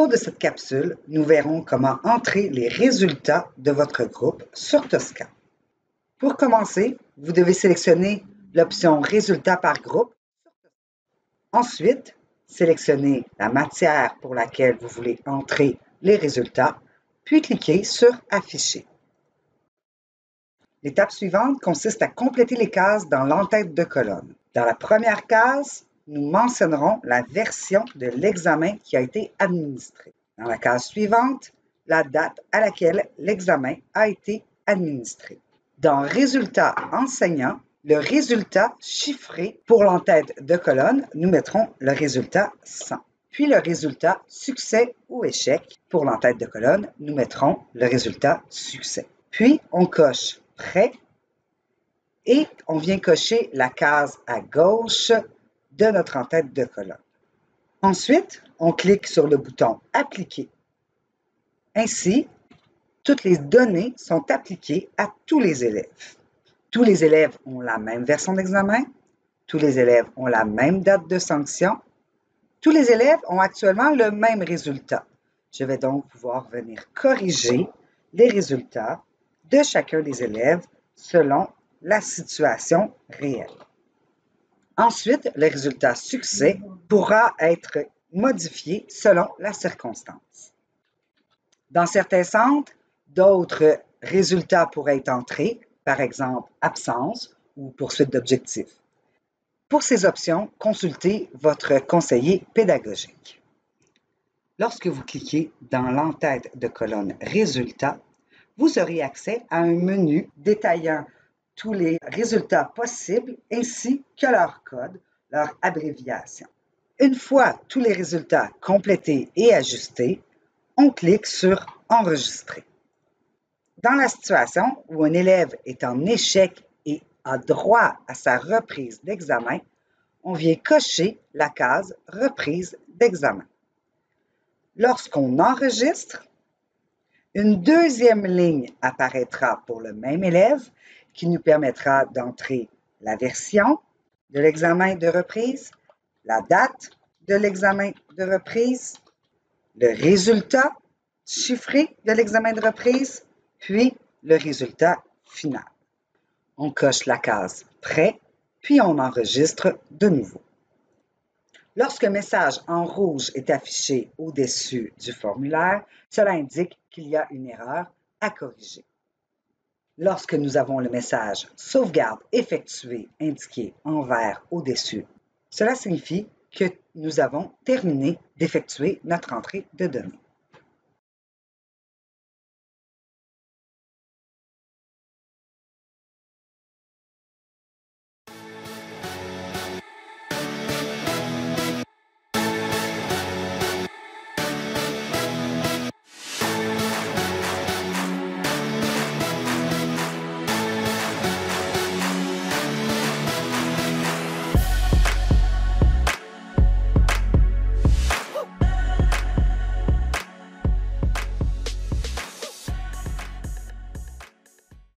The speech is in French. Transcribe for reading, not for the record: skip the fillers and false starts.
cours de cette capsule, nous verrons comment entrer les résultats de votre groupe sur Tosca. Pour commencer, vous devez sélectionner l'option Résultats par groupe. Ensuite, sélectionnez la matière pour laquelle vous voulez entrer les résultats, puis cliquez sur Afficher. L'étape suivante consiste à compléter les cases dans l'entête de colonne. Dans la première case, nous mentionnerons la version de l'examen qui a été administré. Dans la case suivante, la date à laquelle l'examen a été administré. Dans Résultats enseignants, le résultat chiffré pour l'entête de colonne, nous mettrons le résultat 100. Puis le résultat succès ou échec pour l'entête de colonne, nous mettrons le résultat succès. Puis on coche Prêt et on vient cocher la case à gauche de notre entête de colonne. Ensuite, on clique sur le bouton Appliquer. Ainsi, toutes les données sont appliquées à tous les élèves. Tous les élèves ont la même version d'examen, tous les élèves ont la même date de sanction, tous les élèves ont actuellement le même résultat. Je vais donc pouvoir venir corriger les résultats de chacun des élèves selon la situation réelle. Ensuite, le résultat succès pourra être modifié selon la circonstance. Dans certains centres, d'autres résultats pourraient être entrés, par exemple absence ou poursuite d'objectifs. Pour ces options, consultez votre conseiller pédagogique. Lorsque vous cliquez dans l'entête de colonne Résultats, vous aurez accès à un menu détaillant tous les résultats possibles ainsi que leur code, leur abréviation. Une fois tous les résultats complétés et ajustés, on clique sur Enregistrer. Dans la situation où un élève est en échec et a droit à sa reprise d'examen, on vient cocher la case Reprise d'examen. Lorsqu'on enregistre, une deuxième ligne apparaîtra pour le même élève qui nous permettra d'entrer la version de l'examen de reprise, la date de l'examen de reprise, le résultat chiffré de l'examen de reprise, puis le résultat final. On coche la case Prêt, puis on enregistre de nouveau. Lorsqu'un message en rouge est affiché au-dessus du formulaire, cela indique qu'il y a une erreur à corriger. Lorsque nous avons le message « Sauvegarde effectuée » indiqué en vert au-dessus, cela signifie que nous avons terminé d'effectuer notre entrée de données.